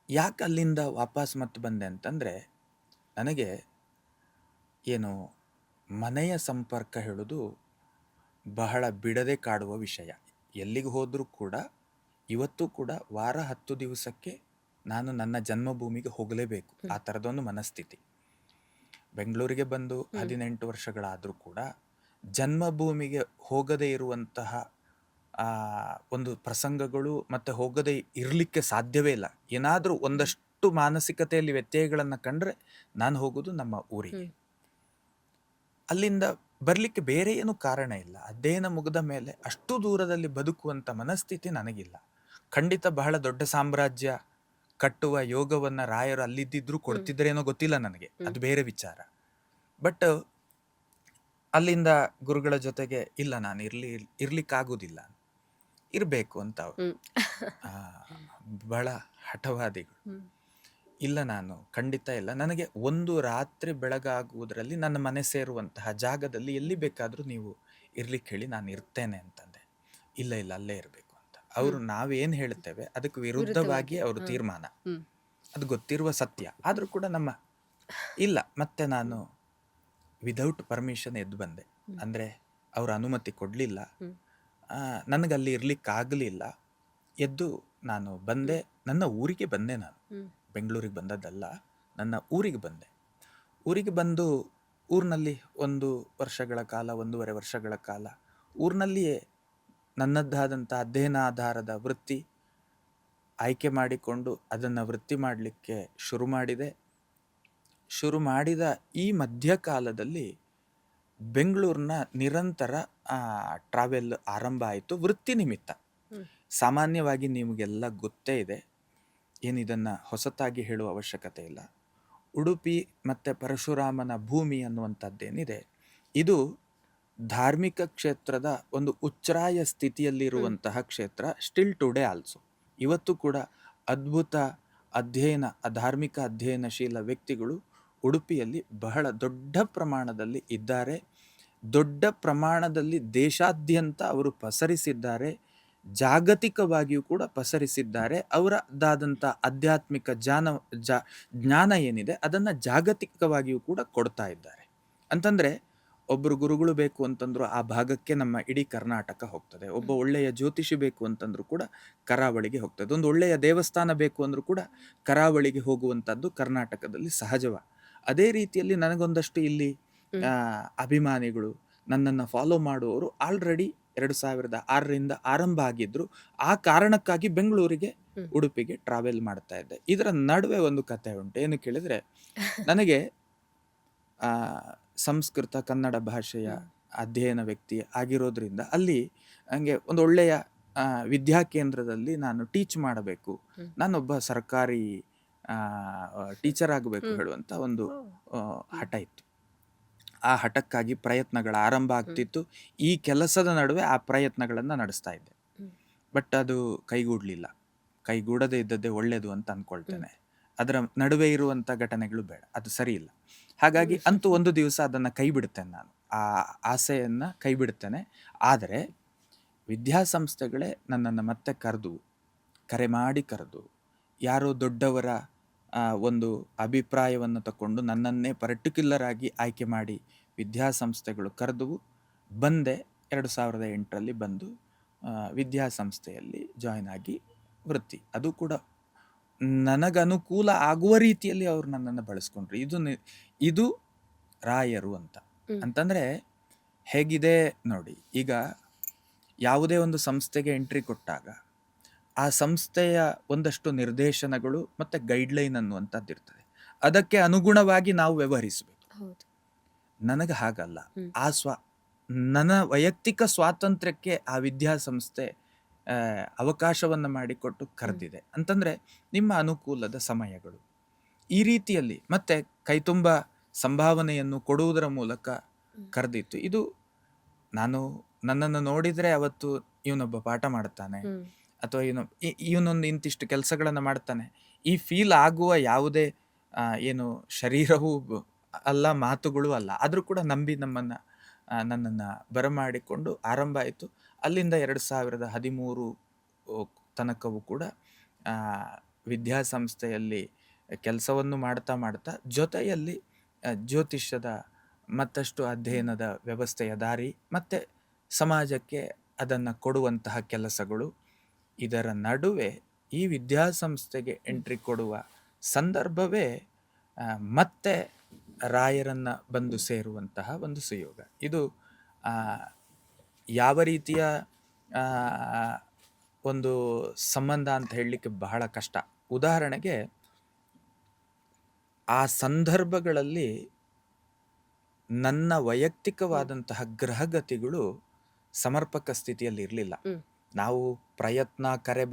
ಯಾಕೆ ಅಲ್ಲಿಂದ ವಾಪಸ್ ಮತ್ತೆ ಬಂದೆ ಅಂತಂದರೆ, ನನಗೆ ಏನು ಮನೆಯ ಸಂಪರ್ಕ ಹೇಳೋದು ಬಹಳ ಬಿಡದೆ ಕಾಡುವ ವಿಷಯ. ಎಲ್ಲಿಗೆ ಹೋದರೂ ಕೂಡ ಇವತ್ತು ಕೂಡ ವಾರ 10 ದಿವಸಕ್ಕೆ ನಾನು ನನ್ನ ಜನ್ಮಭೂಮಿಗೆ ಹೋಗಲೇಬೇಕು, ಆ ಥರದೊಂದು ಮನಸ್ಥಿತಿ. ಬೆಂಗಳೂರಿಗೆ ಬಂದು 18 ವರ್ಷಗಳಾದರೂ ಕೂಡ ಜನ್ಮಭೂಮಿಗೆ ಹೋಗದೇ ಇರುವಂತಹ ಒಂದು ಪ್ರಸಂಗಗಳು ಮತ್ತು ಹೋಗದೆ ಇರಲಿಕ್ಕೆ ಸಾಧ್ಯವೇ ಇಲ್ಲ. ಏನಾದರೂ ಒಂದಷ್ಟು ಮಾನಸಿಕತೆಯಲ್ಲಿ ವ್ಯತ್ಯಯಗಳನ್ನು ಕಂಡ್ರೆ ನಾನು ಹೋಗೋದು ನಮ್ಮ ಊರಿಗೆ. ಅಲ್ಲಿಂದ ಬರಲಿಕ್ಕೆ ಬೇರೆ ಏನೂ ಕಾರಣ ಇಲ್ಲ. ಅಧ್ಯಯನ ಮುಗಿದ ಮೇಲೆ ಅಷ್ಟು ದೂರದಲ್ಲಿ ಬದುಕುವಂಥ ಮನಸ್ಥಿತಿ ನನಗಿಲ್ಲ. ಖಂಡಿತ ಬಹಳ ದೊಡ್ಡ ಸಾಮ್ರಾಜ್ಯ ಕಟ್ಟುವ ಯೋಗವನ್ನು ರಾಯರು ಅಲ್ಲಿದ್ದಿದ್ರು ಕೊಡ್ತಿದ್ರೇನೋ ಗೊತ್ತಿಲ್ಲ ನನಗೆ, ಅದು ಬೇರೆ ವಿಚಾರ. ಬಟ್ ಅಲ್ಲಿಂದ ಗುರುಗಳ ಜೊತೆಗೆ ಇಲ್ಲ, ನಾನು ಇರ್ಲಿಕ್ಕಾಗೋದಿಲ್ಲ, ಇರಬೇಕು ಅಂತ ಅವರು ಬಹಳ ಹಠವಾದಿಗಳು. ಇಲ್ಲ, ನಾನು ಖಂಡಿತ ಇಲ್ಲ, ನನಗೆ ಒಂದು ರಾತ್ರಿ ಬೆಳಗಾಗುವುದರಲ್ಲಿ ನನ್ನ ಮನೆ ಸೇರುವಂತಹ ಜಾಗದಲ್ಲಿ ಎಲ್ಲಿ ಬೇಕಾದರೂ ನೀವು ಇರ್ಲಿಕ್ಕೆ ಹೇಳಿ, ನಾನು ಇರ್ತೇನೆ ಅಂತಂದೆ. ಇಲ್ಲ ಇಲ್ಲ, ಅಲ್ಲೇ ಇರಬೇಕು ಅಂತ. ಅವರು ನಾವೇನು ಹೇಳ್ತೇವೆ ಅದಕ್ಕೆ ವಿರುದ್ಧವಾಗಿ ಅವರು ತೀರ್ಮಾನ. ಅದು ಗೊತ್ತಿರುವ ಸತ್ಯ. ಆದರೂ ಕೂಡ ನಮ್ಮ ಇಲ್ಲ. ಮತ್ತೆ ನಾನು ವಿದೌಟ್ ಪರ್ಮಿಷನ್ ಎದ್ದು ಬಂದೆ. ಅಂದರೆ ಅವರ ಅನುಮತಿ ಕೊಡಲಿಲ್ಲ, ನನಗಲ್ಲಿ ಇರ್ಲಿಕ್ಕಾಗಲಿಲ್ಲ. ಎದ್ದು ನಾನು ಬಂದೆ, ನನ್ನ ಊರಿಗೆ ಬಂದೆ. ನಾನು ಬೆಂಗಳೂರಿಗೆ ಬಂದದ್ದಲ್ಲ, ನನ್ನ ಊರಿಗೆ ಬಂದೆ. ಊರಿಗೆ ಬಂದು ಊರಿನಲ್ಲಿ 1 ವರ್ಷಗಳ ಕಾಲ, 1.5 ವರ್ಷಗಳ ಕಾಲ ಊರಿನಲ್ಲಿಯೇ ನನ್ನದ್ದಾದಂಥ ಅಧ್ಯಯನಾಧಾರದ ವೃತ್ತಿ ಆಯ್ಕೆ ಮಾಡಿಕೊಂಡು ಅದನ್ನು ವೃತ್ತಿ ಮಾಡಲಿಕ್ಕೆ ಶುರು ಮಾಡಿದೆ. ಶುರು ಮಾಡಿದ ಈ ಮಧ್ಯಕಾಲದಲ್ಲಿ ಬೆಂಗಳೂರಿನ ನಿರಂತರ ಟ್ರಾವೆಲ್ ಆರಂಭ ಆಯಿತು ವೃತ್ತಿ ನಿಮಿತ್ತ. ಸಾಮಾನ್ಯವಾಗಿ ನಿಮಗೆಲ್ಲ ಗೊತ್ತೇ ಇದೆ, ಏನಿದನ್ನು ಹೊಸತಾಗಿ ಹೇಳುವ ಅವಶ್ಯಕತೆ ಇಲ್ಲ. ಉಡುಪಿ ಮತ್ತು ಪರಶುರಾಮನ ಭೂಮಿ ಅನ್ನುವಂಥದ್ದೇನಿದೆ, ಇದು ಧಾರ್ಮಿಕ ಕ್ಷೇತ್ರದ ಒಂದು ಉಚ್ಛ್ರಾಯ ಸ್ಥಿತಿಯಲ್ಲಿರುವಂತಹ ಕ್ಷೇತ್ರ. ಸ್ಟಿಲ್ ಟುಡೇ ಆಲ್ಸೋ, ಇವತ್ತು ಕೂಡ ಅದ್ಭುತ ಧಾರ್ಮಿಕ ಅಧ್ಯಯನಶೀಲ ವ್ಯಕ್ತಿಗಳು ಉಡುಪಿಯಲ್ಲಿ ಬಹಳ ದೊಡ್ಡ ಪ್ರಮಾಣದಲ್ಲಿ ಇದ್ದಾರೆ. ದೊಡ್ಡ ಪ್ರಮಾಣದಲ್ಲಿ ದೇಶಾದ್ಯಂತ ಅವರು ಪಸರಿಸಿದ್ದಾರೆ, ಜಾಗತಿಕವಾಗಿಯೂ ಕೂಡ ಪಸರಿಸಿದ್ದಾರೆ. ಅವರದಾದಂಥ ಆಧ್ಯಾತ್ಮಿಕ ಜ್ಞಾನ ಏನಿದೆ ಅದನ್ನು ಜಾಗತಿಕವಾಗಿಯೂ ಕೂಡ ಕೊಡ್ತಾ ಇದ್ದಾರೆ. ಅಂತಂದರೆ ಒಬ್ಬರು ಗುರುಗಳು ಬೇಕು ಅಂತಂದ್ರು ಆ ಭಾಗಕ್ಕೆ ನಮ್ಮ ಇಡೀ ಕರ್ನಾಟಕ ಹೋಗ್ತದೆ. ಒಬ್ಬ ಒಳ್ಳೆಯ ಜ್ಯೋತಿಷಿ ಬೇಕು ಅಂತಂದ್ರು ಕೂಡ ಕರಾವಳಿಗೆ ಹೋಗ್ತದೆ. ಒಂದು ಒಳ್ಳೆಯ ದೇವಸ್ಥಾನ ಬೇಕು ಅಂದರೂ ಕೂಡ ಕರಾವಳಿಗೆ ಹೋಗುವಂಥದ್ದು ಕರ್ನಾಟಕದಲ್ಲಿ ಸಹಜವ. ಅದೇ ರೀತಿಯಲ್ಲಿ ನನಗೊಂದಷ್ಟು ಇಲ್ಲಿ ಅಭಿಮಾನಿಗಳು, ನನ್ನನ್ನು ಫಾಲೋ ಮಾಡುವವರು ಆಲ್ರೆಡಿ 2006ರಿಂದ ಆರಂಭ ಆಗಿದ್ರು. ಆ ಕಾರಣಕ್ಕಾಗಿ ಬೆಂಗಳೂರಿಗೆ, ಉಡುಪಿಗೆ ಟ್ರಾವೆಲ್ ಮಾಡ್ತಾ ಇದ್ದೆ. ಇದರ ನಡುವೆ ಒಂದು ಕತೆ ಉಂಟು. ಏನು ಕೇಳಿದರೆ, ನನಗೆ ಸಂಸ್ಕೃತ ಕನ್ನಡ ಭಾಷೆಯ ಅಧ್ಯಯನ ವ್ಯಕ್ತಿ ಆಗಿರೋದ್ರಿಂದ ಅಲ್ಲಿ ನನಗೆ ಒಂದು ಒಳ್ಳೆಯ ವಿದ್ಯಾಕೇಂದ್ರದಲ್ಲಿ ನಾನು ಟೀಚ್ ಮಾಡಬೇಕು, ನಾನೊಬ್ಬ ಸರ್ಕಾರಿ ಟೀಚರ್ ಆಗಬೇಕು ಹೇಳುವಂಥ ಒಂದು ಹಠ ಇತ್ತು. ಆ ಹಠಕ್ಕಾಗಿ ಪ್ರಯತ್ನಗಳ ಆರಂಭ ಆಗ್ತಿತ್ತು. ಈ ಕೆಲಸದ ನಡುವೆ ಆ ಪ್ರಯತ್ನಗಳನ್ನು ನಡೆಸ್ತಾ ಇದ್ದೆ. ಬಟ್ ಅದು ಕೈಗೂಡದೇ ಇದ್ದದ್ದೇ ಒಳ್ಳೆಯದು ಅಂತ ಅಂದ್ಕೊಳ್ತೇನೆ. ಅದರ ನಡುವೆ ಇರುವಂಥ ಘಟನೆಗಳು ಬೇಡ, ಅದು ಸರಿ ಇಲ್ಲ. ಹಾಗಾಗಿ ಅಂತೂ ಒಂದು ದಿವಸ ಅದನ್ನು ಕೈ ಬಿಡ್ತೇನೆ, ನಾನು ಆ ಆಸೆಯನ್ನು ಕೈ ಬಿಡ್ತೇನೆ. ಆದರೆ ವಿದ್ಯಾಸಂಸ್ಥೆಗಳೇ ನನ್ನನ್ನು ಮತ್ತೆ ಕರೆ ಮಾಡಿ ಯಾರೋ ದೊಡ್ಡವರ ಒಂದು ಅಭಿಪ್ರಾಯವನ್ನು ತಗೊಂಡು ನನ್ನನ್ನೇ ಪರ್ಟಿಕ್ಯುಲರ್ ಆಗಿ ಆಯ್ಕೆ ಮಾಡಿ ವಿದ್ಯಾಸಂಸ್ಥೆಗಳು ಕರೆದುವು. ಬಂದೆ. 2008ರಲ್ಲಿ ಬಂದು ವಿದ್ಯಾಸಂಸ್ಥೆಯಲ್ಲಿ ಜಾಯ್ನ್ ಆಗಿ ವೃತ್ತಿ, ಅದು ಕೂಡ ನನಗನುಕೂಲ ಆಗುವ ರೀತಿಯಲ್ಲಿ ಅವರು ನನ್ನನ್ನು ಬಳಸ್ಕೊಂಡ್ರು. ಇದು ರಾಯರು ಅಂತಂದರೆ ಹೇಗಿದೆ ನೋಡಿ. ಈಗ ಯಾವುದೇ ಒಂದು ಸಂಸ್ಥೆಗೆ ಎಂಟ್ರಿ ಕೊಟ್ಟಾಗ ಆ ಸಂಸ್ಥೆಯ ಒಂದಷ್ಟು ನಿರ್ದೇಶನಗಳು ಮತ್ತು ಗೈಡ್ಲೈನ್ ಅನ್ನುವಂಥದ್ದು ಇರ್ತದೆ. ಅದಕ್ಕೆ ಅನುಗುಣವಾಗಿ ನಾವು ವ್ಯವಹರಿಸಬೇಕು. ನನಗೆ ಹಾಗಲ್ಲ. ನನ್ನ ವೈಯಕ್ತಿಕ ಸ್ವಾತಂತ್ರ್ಯಕ್ಕೆ ಆ ವಿದ್ಯಾಸಂಸ್ಥೆ ಅವಕಾಶವನ್ನು ಮಾಡಿಕೊಟ್ಟು ಕರೆದಿದೆ. ಅಂತಂದರೆ ನಿಮ್ಮ ಅನುಕೂಲದ ಸಮಯಗಳು ಈ ರೀತಿಯಲ್ಲಿ ಮತ್ತೆ ಕೈತುಂಬ ಸಂಭಾವನೆಯನ್ನು ಕೊಡುವುದರ ಮೂಲಕ ಕರೆದಿತ್ತು. ಇದು ನನ್ನನ್ನು ನೋಡಿದರೆ ಅವತ್ತು ಇವನೊಬ್ಬ ಪಾಠ ಮಾಡ್ತಾನೆ ಅಥವಾ ಇವನೊಂದು ಇಂತಿಷ್ಟು ಕೆಲಸಗಳನ್ನು ಮಾಡ್ತಾನೆ, ಈ ಫೀಲ್ ಆಗುವ ಯಾವುದೇ ಏನು ಶರೀರವೂ ಅಲ್ಲ, ಮಾತುಗಳು ಅಲ್ಲ. ಆದರೂ ಕೂಡ ನಂಬಿ ನನ್ನನ್ನು ಬರಮಾಡಿಕೊಂಡು ಆರಂಭ ಆಯಿತು. ಅಲ್ಲಿಂದ 2013 ತನಕವೂ ಕೂಡ ವಿದ್ಯಾಸಂಸ್ಥೆಯಲ್ಲಿ ಕೆಲಸವನ್ನು ಮಾಡ್ತಾ ಜೊತೆಯಲ್ಲಿ ಜ್ಯೋತಿಷ್ಯದ ಮತ್ತಷ್ಟು ಅಧ್ಯಯನದ ವ್ಯವಸ್ಥೆಯ ದಾರಿ ಮತ್ತು ಸಮಾಜಕ್ಕೆ ಅದನ್ನು ಕೊಡುವಂತಹ ಕೆಲಸಗಳು, ಇದರ ನಡುವೆ ಈ ವಿದ್ಯಾಸಂಸ್ಥೆಗೆ ಎಂಟ್ರಿ ಕೊಡುವ ಸಂದರ್ಭವೇ ಮತ್ತೆ ರಾಯರನ್ನು ಬಂದು ಸೇರುವಂತಹ ಒಂದು ಸುಯೋಗ. ಇದು ಯಾವ ರೀತಿಯ ಒಂದು ಸಂಬಂಧ ಅಂತ ಹೇಳಲಿಕ್ಕೆ ಬಹಳ ಕಷ್ಟ. ಉದಾಹರಣೆಗೆ, ಆ ಸಂದರ್ಭಗಳಲ್ಲಿ ನನ್ನ ವೈಯಕ್ತಿಕವಾದಂತಹ ಗ್ರಹಗತಿಗಳು ಸಮರ್ಪಕ ಸ್ಥಿತಿಯಲ್ಲಿ ಇರಲಿಲ್ಲ. ನಾವು ಪ್ರಯತ್ನ, ಕರೆ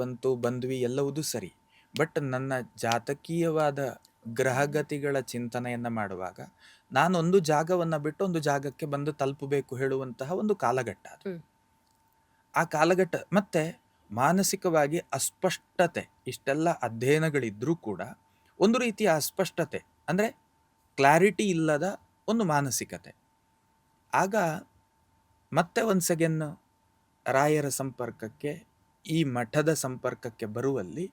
ಬಂದ್ವಿ, ಎಲ್ಲವುದೂ ಸರಿ. ಬಟ್ ನನ್ನ ಜಾತಕೀಯವಾದ ಗ್ರಹಗತಿಗಳ ಚಿಂತನೆಯನ್ನು ಮಾಡುವಾಗ ನಾನೊಂದು ಜಾಗವನ್ನು ಬಿಟ್ಟು ಒಂದು ಜಾಗಕ್ಕೆ ಬಂದು ತಲುಪಬೇಕು ಹೇಳುವಂತಹ ಒಂದು ಕಾಲಘಟ್ಟ ಅದು. ಆ ಕಾಲಘಟ್ಟ ಮತ್ತೆ ಮಾನಸಿಕವಾಗಿ ಅಸ್ಪಷ್ಟತೆ, ಇಷ್ಟೆಲ್ಲ ಅಧ್ಯಯನಗಳಿದ್ರೂ ಕೂಡ ಒಂದು ರೀತಿಯ ಅಸ್ಪಷ್ಟತೆ, ಅಂದರೆ ಕ್ಲಾರಿಟಿ ಇಲ್ಲದ ಒಂದು ಮಾನಸಿಕತೆ. ಆಗ ಮತ್ತೆ ಒನ್ಸ್ ಅಗೇನ್ ರಾಯರ ಸಂಪರ್ಕಕ್ಕೆ, ಈ ಮಠದ ಸಂಪರ್ಕಕ್ಕೆ ಬರುವಲ್ಲಿ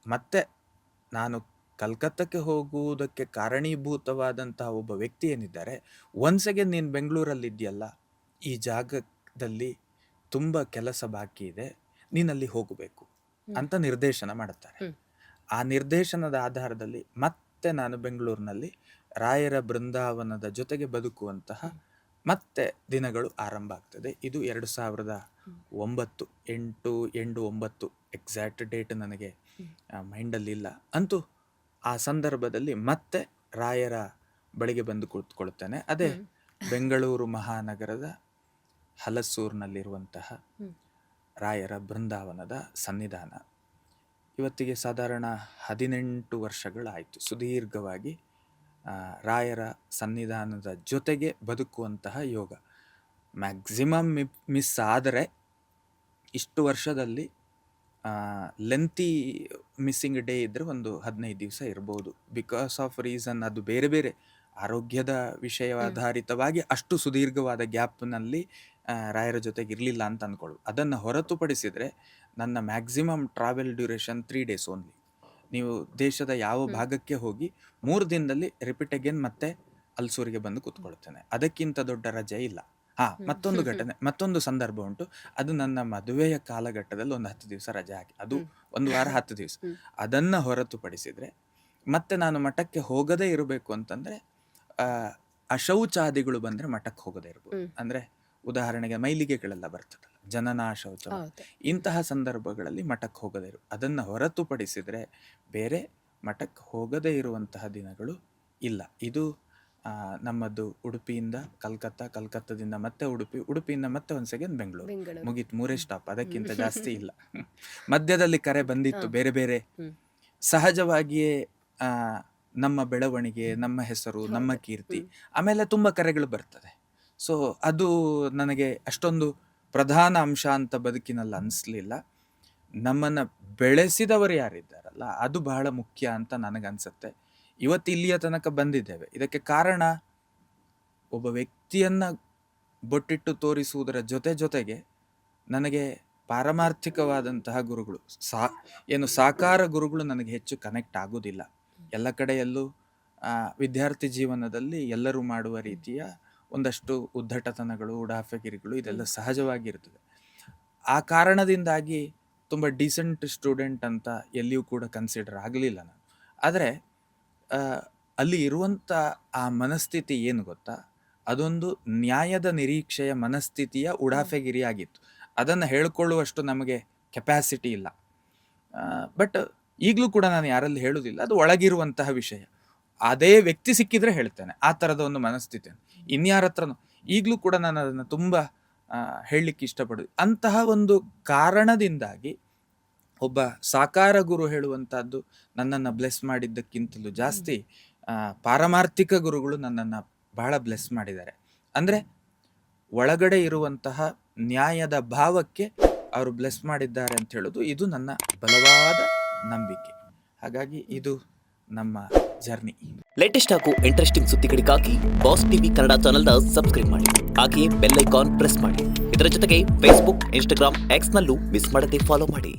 ಮತ್ತೆ ನಾನು ಕಲ್ಕತ್ತಕ್ಕೆ ಹೋಗುವುದಕ್ಕೆ ಕಾರಣೀಭೂತವಾದಂತಹ ಒಬ್ಬ ವ್ಯಕ್ತಿ ಏನಿದ್ದಾರೆ, ಒನ್ಸ್ ಅಗೇನ್ ನೀನು ಬೆಂಗಳೂರಲ್ಲಿದೆಯಲ್ಲ, ಈ ಜಾಗದಲ್ಲಿ ತುಂಬ ಕೆಲಸ ಬಾಕಿ ಇದೆ, ನೀನಲ್ಲಿ ಹೋಗಬೇಕು ಅಂತ ನಿರ್ದೇಶನ ಮಾಡುತ್ತಾರೆ. ಆ ನಿರ್ದೇಶನದ ಆಧಾರದಲ್ಲಿ ಮತ್ತೆ ನಾನು ಬೆಂಗಳೂರಿನಲ್ಲಿ ರಾಯರ ಬೃಂದಾವನದ ಜೊತೆಗೆ ಬದುಕುವಂತಹ ಮತ್ತೆ ದಿನಗಳು ಆರಂಭ ಆಗ್ತದೆ. ಇದು 2009 8/9 ಎಕ್ಸಾಕ್ಟ್ ಡೇಟ್ ನನಗೆ ಮೈಂಡಲ್ಲಿಲ್ಲ. ಅಂತೂ ಆ ಸಂದರ್ಭದಲ್ಲಿ ಮತ್ತೆ ರಾಯರ ಬಳಿಗೆ ಬಂದು ಕುಳಿತುಕೊಳ್ತೇನೆ. ಅದೇ ಬೆಂಗಳೂರು ಮಹಾನಗರದ ಹಲಸೂರಿನಲ್ಲಿರುವಂತಹ ರಾಯರ ಬೃಂದಾವನದ ಸನ್ನಿಧಾನ. ಇವತ್ತಿಗೆ ಸಾಧಾರಣ 18 ವರ್ಷಗಳಾಯಿತು ಸುದೀರ್ಘವಾಗಿ ರಾಯರ ಸನ್ನಿಧಾನದ ಜೊತೆಗೆ ಬದುಕುವಂತಹ ಯೋಗ. ಮ್ಯಾಕ್ಸಿಮಮ್ ಮಿಸ್ ಆದರೆ ಇಷ್ಟು ವರ್ಷದಲ್ಲಿ ಲೆಂತಿ ಮಿಸ್ಸಿಂಗ್ ಡೇ ಇದ್ದರೆ ಒಂದು 15 ದಿವಸ ಇರ್ಬೋದು. ಬಿಕಾಸ್ ಆಫ್ ರೀಸನ್ ಅದು ಬೇರೆ ಬೇರೆ ಆರೋಗ್ಯದ ವಿಷಯಾಧಾರಿತವಾಗಿ ಅಷ್ಟು ಸುದೀರ್ಘವಾದ ಗ್ಯಾಪ್ನಲ್ಲಿ ರಾಯರ ಜೊತೆಗೆ ಇರಲಿಲ್ಲ ಅಂತ ಅಂದ್ಕೊಳ್ಳು. ಅದನ್ನು ಹೊರತುಪಡಿಸಿದರೆ ನನ್ನ maximum travel duration 3 days only. ನೀವು ದೇಶದ ಯಾವ ಭಾಗಕ್ಕೆ ಹೋಗಿ 3 ದಿನದಲ್ಲಿ ರಿಪೀಟ್ ಅಗೇನ್ ಮತ್ತೆ ಅಲ್ಸೂರಿಗೆ ಬಂದು ಕೂತ್ಕೊಳ್ತೇನೆ. ಅದಕ್ಕಿಂತ ದೊಡ್ಡ ರಜೆ ಇಲ್ಲ. ಮತ್ತೊಂದು ಘಟನೆ, ಮತ್ತೊಂದು ಸಂದರ್ಭ ಉಂಟು. ಅದು ನನ್ನ ಮದುವೆಯ ಕಾಲಘಟ್ಟದಲ್ಲಿ ಒಂದು 10 ದಿವಸ ರಜೆ ಹಾಕಿ, ಅದು 1 ವಾರ 10 ದಿವಸ. ಅದನ್ನು ಹೊರತುಪಡಿಸಿದರೆ ಮತ್ತೆ ನಾನು ಮಠಕ್ಕೆ ಹೋಗದೇ ಇರಬೇಕು ಅಂತಂದರೆ ಅಶೌಚಾದಿಗಳು ಬಂದರೆ ಮಠಕ್ಕೆ ಹೋಗದೇ ಇರ್ಬೋದು. ಅಂದರೆ ಉದಾಹರಣೆಗೆ ಮೈಲಿಗೆಗಳೆಲ್ಲ ಬರ್ತದಲ್ಲ, ಜನನ ಶೌಚ, ಇಂತಹ ಸಂದರ್ಭಗಳಲ್ಲಿ ಮಠಕ್ಕೆ ಹೋಗದೇ ಇರು. ಅದನ್ನು ಹೊರತುಪಡಿಸಿದರೆ ಬೇರೆ ಮಠಕ್ಕೆ ಹೋಗದೇ ಇರುವಂತಹ ದಿನಗಳು ಇಲ್ಲ. ಇದು ನಮ್ಮದು ಉಡುಪಿಯಿಂದ ಕಲ್ಕತ್ತಾ, ಕಲ್ಕತ್ತಾದಿಂದ ಮತ್ತೆ ಉಡುಪಿ, ಉಡುಪಿಯಿಂದ ಮತ್ತೆ ಒಂದು ಸೆಕೆಂಡ್ ಬೆಂಗಳೂರು, ಮುಗೀತು. 3 ಸ್ಟಾಪ್, ಅದಕ್ಕಿಂತ ಜಾಸ್ತಿ ಇಲ್ಲ. ಮಧ್ಯದಲ್ಲಿ ಕರೆ ಬಂದಿತ್ತು ಬೇರೆ ಬೇರೆ. ಸಹಜವಾಗಿಯೇ ನಮ್ಮ ಬೆಳವಣಿಗೆ, ನಮ್ಮ ಹೆಸರು, ನಮ್ಮ ಕೀರ್ತಿ, ಆಮೇಲೆ ತುಂಬ ಕರೆಗಳು ಬರ್ತದೆ. ಸೊ ಅದು ನನಗೆ ಅಷ್ಟೊಂದು ಪ್ರಧಾನ ಅಂಶ ಅಂತ ಬದುಕಿನಲ್ಲಿ ಅನಿಸ್ಲಿಲ್ಲ. ನಮ್ಮನ್ನು ಬೆಳೆಸಿದವರು ಯಾರಿದ್ದಾರಲ್ಲ ಅದು ಬಹಳ ಮುಖ್ಯ ಅಂತ ನನಗನ್ಸುತ್ತೆ. ಇವತ್ತು ಇಲ್ಲಿಯ ತನಕ ಬಂದಿದ್ದೇವೆ. ಇದಕ್ಕೆ ಕಾರಣ ಒಬ್ಬ ವ್ಯಕ್ತಿಯನ್ನು ಬೊಟ್ಟಿಟ್ಟು ತೋರಿಸುವುದರ ಜೊತೆಗೆ ನನಗೆ ಪಾರಮಾರ್ಥಿಕವಾದಂತಹ ಗುರುಗಳು, ಸಾಕಾರ ಗುರುಗಳು ನನಗೆ ಹೆಚ್ಚು ಕನೆಕ್ಟ್ ಆಗೋದಿಲ್ಲ. ಎಲ್ಲ ಕಡೆಯಲ್ಲೂ ವಿದ್ಯಾರ್ಥಿ ಜೀವನದಲ್ಲಿ ಎಲ್ಲರೂ ಮಾಡುವ ರೀತಿಯ ಒಂದಷ್ಟು ಉದ್ದಟತನಗಳು, ಉಡಾಫೆಗಿರಿಗಳು ಇದೆಲ್ಲ ಸಹಜವಾಗಿರ್ತದೆ. ಆ ಕಾರಣದಿಂದಾಗಿ ತುಂಬ ಡೀಸೆಂಟ್ ಸ್ಟೂಡೆಂಟ್ ಅಂತ ಎಲ್ಲಿಯೂ ಕೂಡ ಕನ್ಸಿಡರ್ ಆಗಲಿಲ್ಲ ನಾನು. ಆದರೆ ಅಲ್ಲಿ ಇರುವಂಥ ಆ ಮನಸ್ಥಿತಿ ಏನು ಗೊತ್ತಾ, ಅದೊಂದು ನ್ಯಾಯದ ನಿರೀಕ್ಷೆಯ ಮನಸ್ಥಿತಿಯ ಉಡಾಫೆಗಿರಿ ಆಗಿತ್ತು. ಅದನ್ನು ಹೇಳ್ಕೊಳ್ಳುವಷ್ಟು ನಮಗೆ ಕೆಪ್ಯಾಸಿಟಿ ಇಲ್ಲ. ಬಟ್ ಈಗಲೂ ಕೂಡ ನಾನು ಯಾರಲ್ಲಿ ಹೇಳುವುದಿಲ್ಲ, ಅದು ಒಳಗಿರುವಂತಹ ವಿಷಯ. ಅದೇ ವ್ಯಕ್ತಿ ಸಿಕ್ಕಿದ್ರೆ ಹೇಳ್ತೇನೆ ಆ ಥರದ ಒಂದು ಮನಸ್ಥಿತಿ. ಇನ್ಯಾರ ಹತ್ರನೂ ಈಗಲೂ ಕೂಡ ನಾನು ಅದನ್ನು ತುಂಬ ಹೇಳಲಿಕ್ಕೆ ಇಷ್ಟಪಡೋದು. ಅಂತಹ ಒಂದು ಕಾರಣದಿಂದಾಗಿ ಒಬ್ಬ ಸಾಕಾರ ಗುರು ಹೇಳುವಂಥದ್ದು ನನ್ನನ್ನು ಬ್ಲೆಸ್ ಮಾಡಿದ್ದಕ್ಕಿಂತಲೂ ಜಾಸ್ತಿ ಪಾರಮಾರ್ಥಿಕ ಗುರುಗಳು ನನ್ನನ್ನು ಬಹಳ ಬ್ಲೆಸ್ ಮಾಡಿದ್ದಾರೆ. ಅಂದರೆ ಒಳಗಡೆ ಇರುವಂತಹ ನ್ಯಾಯದ ಭಾವಕ್ಕೆ ಅವರು ಬ್ಲೆಸ್ ಮಾಡಿದ್ದಾರೆ ಅಂತ ಹೇಳೋದು ಇದು ನನ್ನ ಬಲವಾದ ನಂಬಿಕೆ. ಹಾಗಾಗಿ ಇದು ನಮ್ಮ ಜರ್ನಿ. ಲೇಟೆಸ್ಟ್ ಹಾಗೂ ಇಂಟ್ರೆಸ್ಟಿಂಗ್ ಸುದ್ದಿಗಳಿಗಾಗಿ ಬಾಸ್ ಟಿವಿ ಕನ್ನಡ ಚಾನೆಲ್ನ ಸಬ್ಸ್ಕ್ರೈಬ್ ಮಾಡಿ. ಹಾಗೆಯೇ ಬೆಲ್ ಐಕಾನ್ ಪ್ರೆಸ್ ಮಾಡಿ. ಇದರ ಜೊತೆಗೆ ಫೇಸ್ಬುಕ್, ಇನ್ಸ್ಟಾಗ್ರಾಮ್, ಎಕ್ಸ್ನಲ್ಲೂ ಮಿಸ್ ಮಾಡದೆ ಫಾಲೋ ಮಾಡಿ.